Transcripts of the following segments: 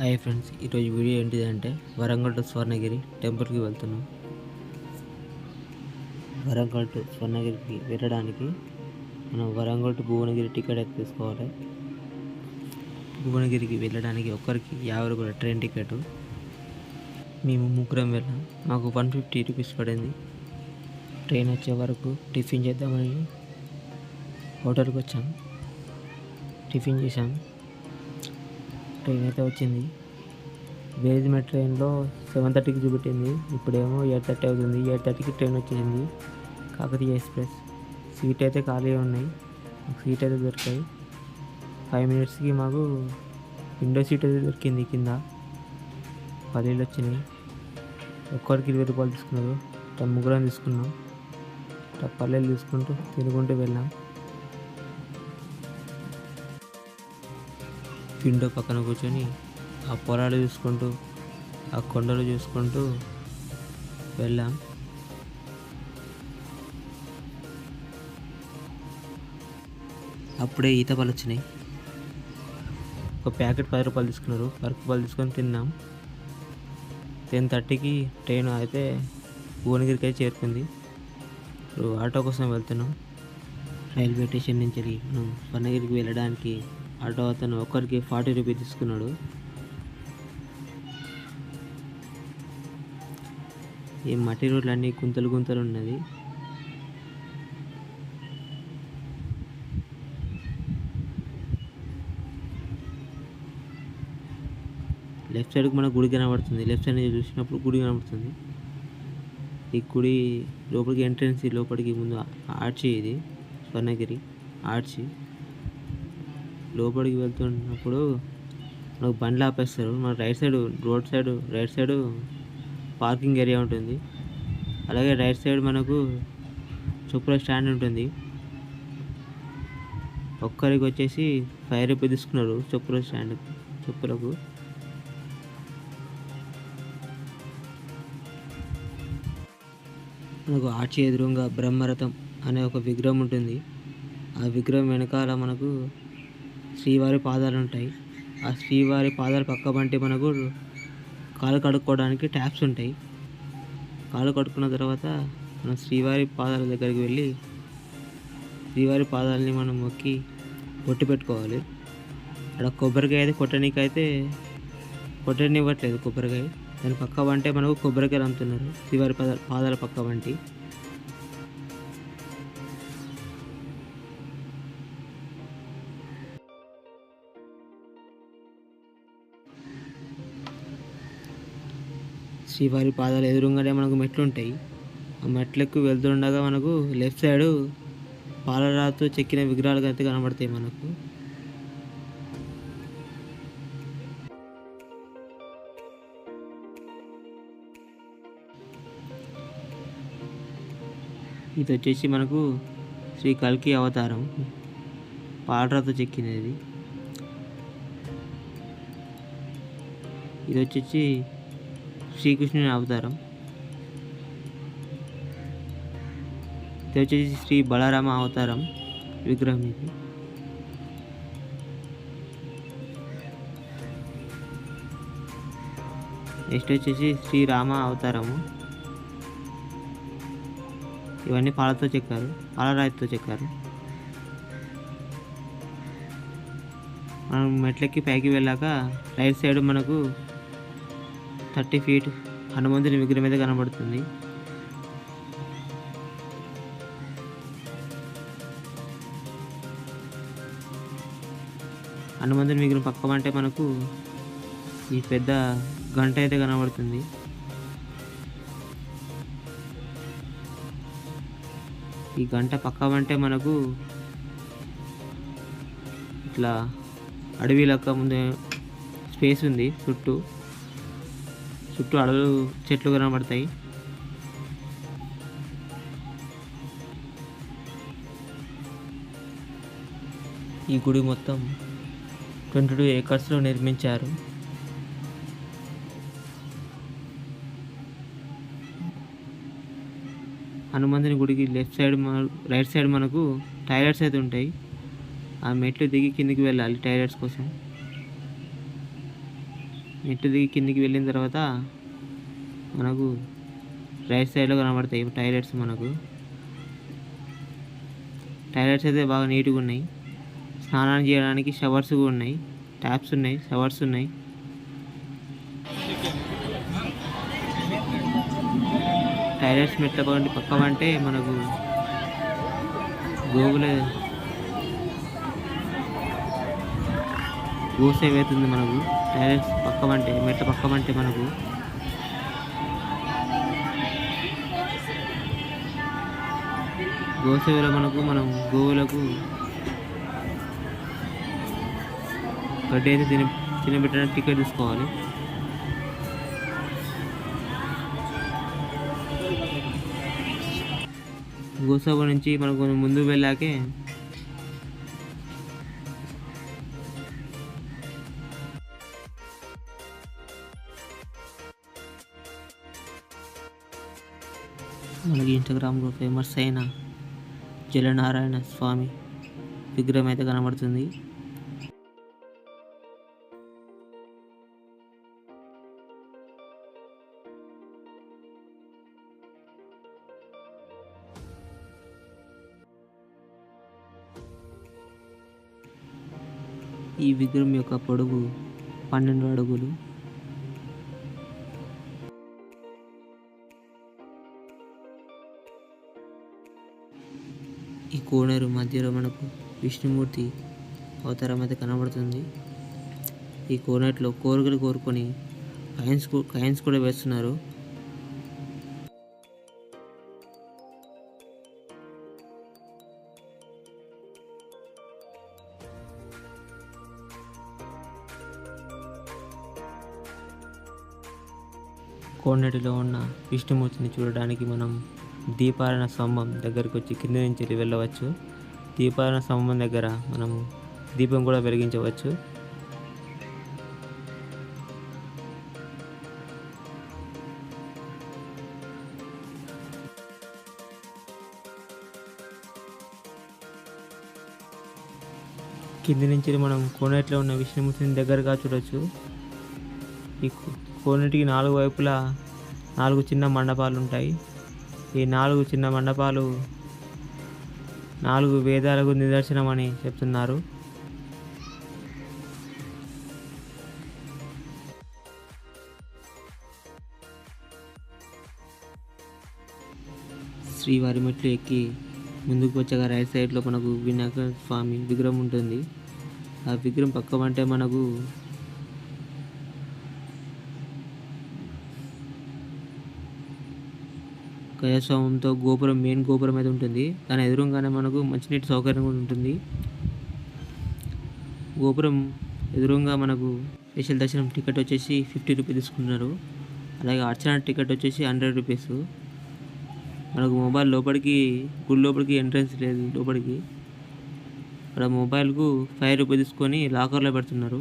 Hi friends, ఈరోజు video ఏంటిదంటే Warangal to Swarnagiri టెంపుల్కి వెళ్తున్నాం. వరంగల్ టు స్వర్ణగిరికి వెళ్ళడానికి మనం వరంగల్ టు భువనగిరి టికెట్ అయితే తీసుకోవాలి. భువనగిరికి వెళ్ళడానికి ఒక్కరికి 50 రూపాయల ట్రైన్ టికెట్. మేము ముగ్గురం వెళ్ళాం. మాకు 150 రూపీస్ పడింది. ట్రైన్ వచ్చే వరకు టిఫిన్ చేద్దామని హోటల్కి వచ్చాం. టిఫిన్ చేసాం. ట్రైన్ అయితే వచ్చింది. బేజ్మెంట్ ట్రైన్లో 7:30కి చూపెట్టింది. ఇప్పుడేమో 8:30 అవుతుంది. 8:30కి ట్రైన్ వచ్చేసింది. కాకతీయ ఎక్స్ప్రెస్. సీట్ అయితే ఖాళీ ఉన్నాయి. సీట్ అయితే దొరికాయి. 5 మినిట్స్కి మాకు విండో సీట్ అయితే దొరికింది. కింద పల్లీలు వచ్చినాయి. ఒక్కరికి 20 రూపాయలు తీసుకున్నారు. ముగ్గురం తీసుకున్నాం. పల్లీలు తీసుకుంటూ తినుకుంటూ వెళ్ళాం. విండో పక్కన కూర్చొని ఆ పొలాలు చూసుకుంటూ ఆ కొండలు చూసుకుంటూ వెళ్ళాం. అప్పుడే ఈత పళ్ళు వచ్చినాయి. ఒక ప్యాకెట్ 10 రూపాయలు తీసుకున్నారు. 10 రూపాయలు తీసుకొని తిన్నాం. 10:30కి ట్రైన్ అయితే భువనగిరికి అయితే చేరుకుంది. ఇప్పుడు ఆటో కోసం వెళ్తున్నాం. రైల్వే స్టేషన్ నుంచి మనం స్వర్ణగిరికి వెళ్ళడానికి ఆటో అతను ఒక్కరికి 40 రూపీస్ తీసుకున్నాడు. ఈ మట్టి రోడ్లు అన్నీ గుంతలు గుంతలు ఉన్నది. లెఫ్ట్ సైడ్కి మన గుడి కనబడుతుంది. లెఫ్ట్ సైడ్ నుంచి చూసినప్పుడు గుడి కనబడుతుంది. ఈ గుడి లోపలికి ఎంట్రన్స్, లోపలికి ముందు ఆర్చి, ఇది స్వర్ణగిరి ఆర్చి. లోపలికి వెళ్తున్నప్పుడు మనకు బండ్లు ఆపేస్తారు. మన road side right side parking area ఉంటుంది. అలాగే రైట్ సైడ్ మనకు చెప్పుల స్టాండ్ ఉంటుంది. ఒక్కరికి వచ్చేసి 5 రూపీస్ తీసుకున్నారు చెప్పులకు. మనకు ఆర్చి ఎదురుగా బ్రహ్మరథం అనే ఒక విగ్రహం ఉంటుంది. ఆ విగ్రహం వెనకాల మనకు శ్రీవారి పాదాలు ఉంటాయి. ఆ శ్రీవారి పాదాలు పక్క బంటి మనకు కాలు కడుక్కోవడానికి ట్యాప్స్ ఉంటాయి. కాలు కడుక్కున్న తర్వాత మనం శ్రీవారి పాదాల దగ్గరికి వెళ్ళి శ్రీవారి పాదాలని మనం మొక్కి బొట్టు పెట్టుకోవాలి. అక్కడ కొబ్బరికాయ అయితే కొట్టనివ్వట్లేదు. కొబ్బరికాయ దాని పక్క బంటే మనకు కొబ్బరికాయలు అమ్ముతున్నారు. శ్రీవారి పాదాల పక్క బంటి. శ్రీవారి పాదాలు ఎదురుగానే మనకు మెట్లు ఉంటాయి. ఆ మెట్లకు వెళ్తుండగా మనకు లెఫ్ట్ సైడ్ పాలరాతో చెక్కిన విగ్రహాలు అయితే కనబడతాయి మనకు. ఇది వచ్చేసి మనకు శ్రీ కల్కి అవతారం, పాలరాతో చెక్కినది. ఇది వచ్చేసి శ్రీకృష్ణుని అవతారం. ఇది వచ్చేసి శ్రీ బలరామ అవతారం విగ్రహం. ఇది నెక్స్ట్ వచ్చేసి శ్రీరామ అవతారము. ఇవన్నీ పాలరాతితో చెక్కారు. మనం మెట్లెక్కి పైకి వెళ్ళాక రైట్ సైడ్ మనకు 30 ఫీట్ హనుమంతుని విగ్రహం మీద కనబడుతుంది. హనుమంతుని విగ్రహం పక్క అంటే మనకు ఈ పెద్ద గంట అయితే కనబడుతుంది. ఈ గంట పక్క అంటే మనకు ఇట్లా అడవి లెక్క ముందు స్పేస్ ఉంది. చుట్టూ అడవులు, చెట్లు కనబడతాయి. ఈ గుడి మొత్తం 22 ఏకర్స్లో నిర్మించారు. హనుమంతుని గుడికి రైట్ సైడ్ మనకు టాయిలెట్స్ అయితే ఉంటాయి. ఆ మెట్లు దిగి కిందికి వెళ్ళాలి టాయిలెట్స్ కోసం. మెట్టు దిగి కిందికి వెళ్ళిన తర్వాత మనకు రైట్ సైడ్లో కనబడతాయి టాయిలెట్స్. మనకు టాయిలెట్స్ అయితే బాగా నీట్గా ఉన్నాయి. స్నానాలు చేయడానికి షవర్స్ కూడా ఉన్నాయి, ట్యాప్స్ ఉన్నాయి, షవర్స్ ఉన్నాయి. టాయిలెట్స్ మెట్ల పక్కమంటే మనకు గోసేవ్ అవుతుంది. మనకు టాయిలెట్స్ పక్కమంటే మెట్ల పక్కమంటే మనకు గోసేవలో మనం గోవులకు గడ్డి అయితే తినబెట్టడానికి టికెట్ తీసుకోవాలి. గోసేవ నుంచి మనం కొంచెం ముందుకు వెళ్ళాకే మనకి ఇన్స్టాగ్రామ్లో ఫేమస్ అయిన జలనారాయణ స్వామి విగ్రహం అయితే కనబడుతుంది. ఈ విగ్రహం యొక్క పొడవు 12 అడుగులు. ఈ కోనేరు మధ్యలో మనకు విష్ణుమూర్తి అవతారం అయితే కనబడుతుంది. ఈ కోనేరులో కోరికలు కోరుకొని కాయిన్స్ కూడా వేస్తున్నారు. కోనేటిలో ఉన్న విష్ణుమూర్తిని చూడడానికి మనం దీపారాయణ స్తంభం దగ్గరికి వచ్చి కింద నుంచి వెళ్ళవచ్చు. దీపారాయణ స్తంభం దగ్గర మనము దీపం కూడా వెలిగించవచ్చు. కింది నుంచి మనం కోనేటిలో ఉన్న విష్ణుమూర్తిని దగ్గరగా చూడవచ్చు. ఈ కోనేటికి 4 వైపులా 4 చిన్న మండపాలు ఉంటాయి. ఈ 4 చిన్న మండపాలు 4 వేదాలకు నిదర్శనం అని చెప్తున్నారు. శ్రీవారి మెట్లు ఎక్కి ముందుకు వచ్చాక రైట్ సైడ్లో మనకు వినాయక స్వామి విగ్రహం ఉంటుంది. ఆ విగ్రహం పక్కమంటే మనకు గజస్వామంతో మెయిన్ గోపురం అయితే ఉంటుంది. దాని ఎదురుగానే మనకు మంచినీటి సౌకర్యం కూడా ఉంటుంది. గోపురం ఎదురుగా మనకు స్పెషల్ దర్శనం టికెట్ వచ్చేసి 50 రూపీస్ తీసుకుంటున్నారు. అలాగే అర్చన టికెట్ వచ్చేసి 100 రూపీస్. మనకు మొబైల్ గుడి లోపలికి ఎంట్రన్స్ లేదు. లోపలికి అక్కడ మొబైల్కు 5 రూపీస్ తీసుకొని లాకర్లో పెడుతున్నారు.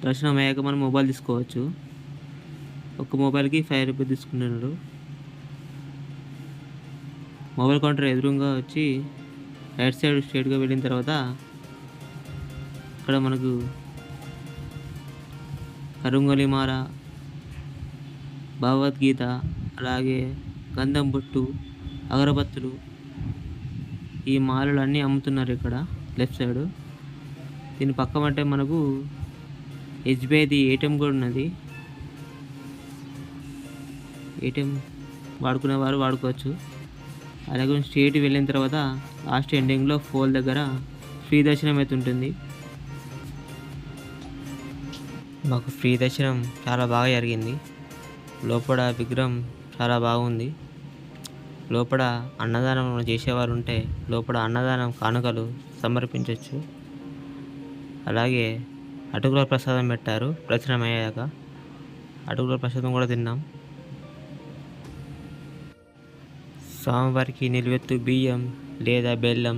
దర్శనం అయ్యాక మనం మొబైల్ తీసుకోవచ్చు. ఒక్క మొబైల్కి 5 రూపీస్ తీసుకుంటున్నారు. మొబైల్ కౌంటర్ ఎదురుగా వచ్చి రైట్ సైడ్ స్ట్రైట్గా వెళ్ళిన తర్వాత ఇక్కడ మనకు కరుంగలిమాల, భగవద్గీత, అలాగే గంధం బొట్టు, అగరబత్తులు, ఈ మాలలు అన్నీ అమ్ముతున్నారు ఇక్కడ లెఫ్ట్ సైడ్. దీని పక్కమంటే మనకు ఎస్బీఐది ఏటీఎం కూడా ఉన్నది. ఏటీఎం వాడుకునేవారు వాడుకోవచ్చు. అలాగే స్ట్రైట్ వెళ్ళిన తర్వాత లాస్ట్ ఎండింగ్లో ఫోల్ దగ్గర ఫ్రీ దర్శనం అయితే ఉంటుంది. మాకు ఫ్రీ దర్శనం చాలా బాగా జరిగింది. లోపల విగ్రహం చాలా బాగుంది. లోపల అన్నదానం చేసేవారు ఉంటే లోపల అన్నదానం కానుకలు సమర్పించవచ్చు. అలాగే అటుకుల ప్రసాదం పెట్టారు. దర్శనం అయ్యాక అటుకుల ప్రసాదం కూడా తిన్నాం. స్వామివారికి నిలువెత్తు బియ్యం లేదా బెల్లం,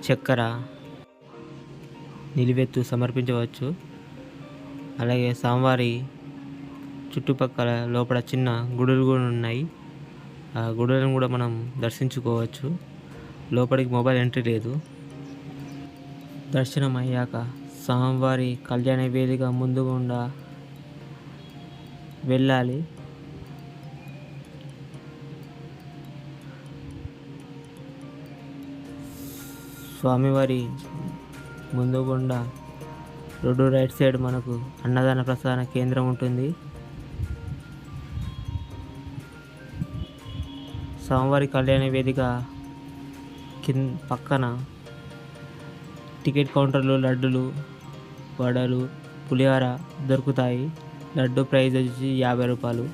చక్కెర నిలువెత్తు సమర్పించవచ్చు. అలాగే స్వామివారి చుట్టుపక్కల లోపల చిన్న గుడులు కూడా ఉన్నాయి. ఆ గుడులను కూడా మనం దర్శించుకోవచ్చు. లోపలికి మొబైల్ ఎంట్రీ లేదు. దర్శనం అయ్యాక స్వామివారి కళ్యాణ వేదిక ముందు గుండా వెళ్ళాలి. స్వామివారి ముందు గుండా రోడ్డు రైట్ సైడ్ మనకు అన్నదాన ప్రసాద కేంద్రం ఉంటుంది. స్వామివారి కళ్యాణ వేదిక పక్కన టికెట్ కౌంటర్లు, లడ్డులు, వడలు, పులిహోర దొరుకుతాయి. లడ్డు ప్రైస్ వచ్చి 50 రూపాయలు.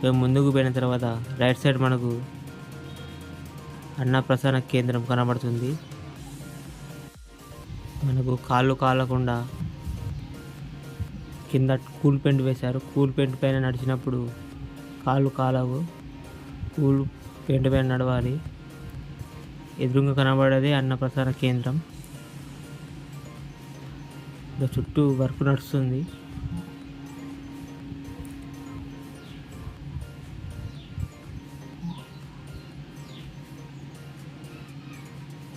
మేము ముందుకు పోయిన తర్వాత రైట్ సైడ్ మనకు అన్నప్రసాద కేంద్రం కనబడుతుంది. మనకు కాళ్ళు కాలకుండా కింద కూల్ పెయింట్ వేశారు. కూల్ పెయింట్ పైన నడిచినప్పుడు కాళ్ళు కాలవు. కూల్ పెయింట్ పైన నడవాలి. ఎదురుగా కనబడేది అన్నప్రసాద కేంద్రం. చుట్టూ వర్క్ నడుస్తుంది.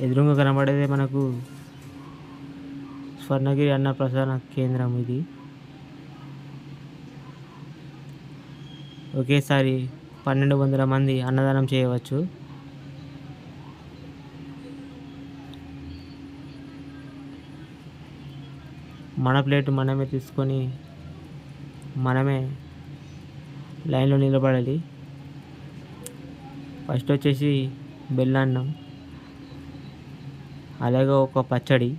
ఎదురుగా కనబడేది మనకు స్వర్ణగిరి అన్నప్రసాద కేంద్రం. ఇది ఒకేసారి 1200 మంది అన్నదానం చేయవచ్చు. మన ప్లేట్ మనమే తీసుకొని మనమే లైన్లో నిలబడాలి. ఫస్ట్ వచ్చేసి బెల్లన్నం, అలాగే ఒక పచ్చడి,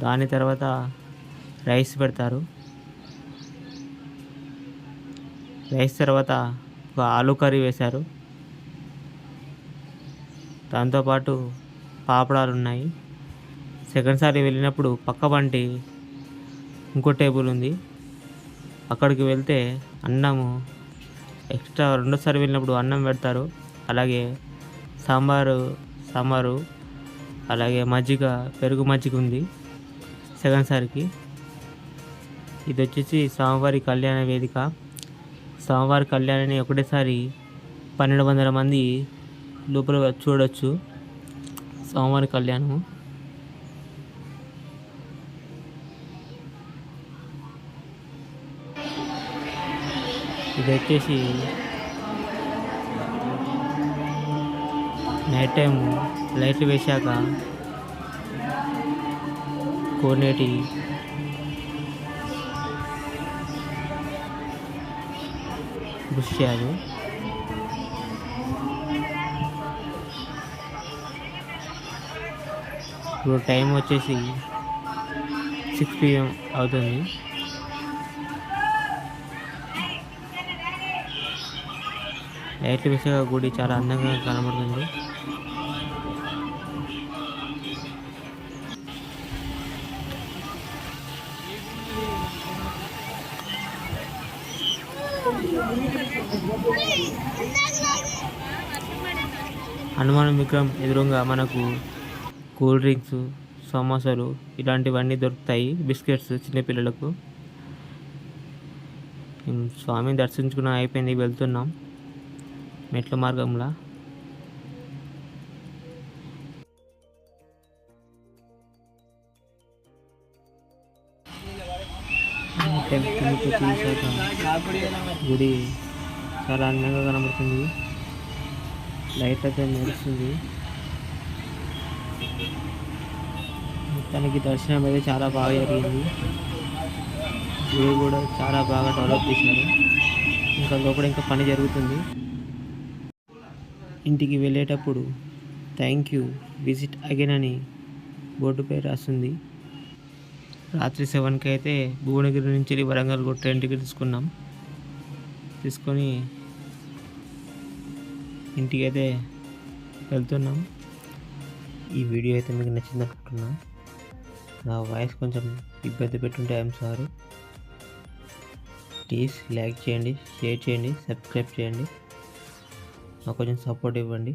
దాని తర్వాత రైస్ పెడతారు. రైస్ తర్వాత ఒక ఆలు కర్రీ వేశారు. దాంతోపాటు పాపడాలు ఉన్నాయి. సెకండ్ సారి వెళ్ళినప్పుడు పక్క బంటి ఇంకో టేబుల్ ఉంది, అక్కడికి వెళ్తే అన్నము ఎక్స్ట్రా. రెండోసారి వెళ్ళినప్పుడు అన్నం పెడతారు. అలాగే సాంబారు అలాగే మజ్జిగ, పెరుగు మజ్జిగ ఉంది సెకండ్ సారికి. ఇది వచ్చేసి స్వామివారి కళ్యాణ వేదిక. స్వామివారి కళ్యాణాన్ని ఒకటేసారి 1200 మంది లోపల చూడవచ్చు. స్వామివారి కళ్యాణము ఇది వచ్చేసి నైట్ టైం లైట్లు వేశాక కోనేటి దృశ్యాలు. ఇప్పుడు టైం వచ్చేసి 6 PM అవుతుంది. లైట్లు వేసాక గుడి చాలా అందంగా కనబడుతుంది. హనుమాన్ విగ్రహం ఎదురుగా మనకు కూల్ డ్రింక్స్, సమోసాలు ఇలాంటివన్నీ దొరుకుతాయి. బిస్కెట్స్ చిన్నపిల్లలకు. స్వామిని దర్శించుకున్న అయిపోయింది, వెళ్తున్నాం మెట్ల మార్గంలో. గుడి చాలా అందంగా కనబడుతుంది. లైట్ అయితే మెరుస్తుంది. మొత్తానికి దర్శనం అయితే చాలా బాగా జరిగింది. గుడి కూడా చాలా బాగా డెవలప్ చేశారు. ఇంకా లోపల ఇంకా పని జరుగుతుంది. ఇంటికి వెళ్ళేటప్పుడు థ్యాంక్ యూ, విజిట్ అగైన్ అని బోర్డుపై రాస్తుంది. రాత్రి 7కి అయితే భువనగిరి నుంచి వరంగల్ ట్రైన్ టికెట్ తీసుకొని ఇంటికి అయితే వెళ్తున్నాం. ఈ వీడియో అయితే మీకు నచ్చింది అనుకుంటున్నా. నా వాయిస్ కొంచెం ఇబ్బంది పెట్టుంటే ఐఎమ్ సారీ. ప్లీజ్ లైక్ చేయండి, షేర్ చేయండి, సబ్స్క్రైబ్ చేయండి. నాకు కొంచెం సపోర్ట్ ఇవ్వండి.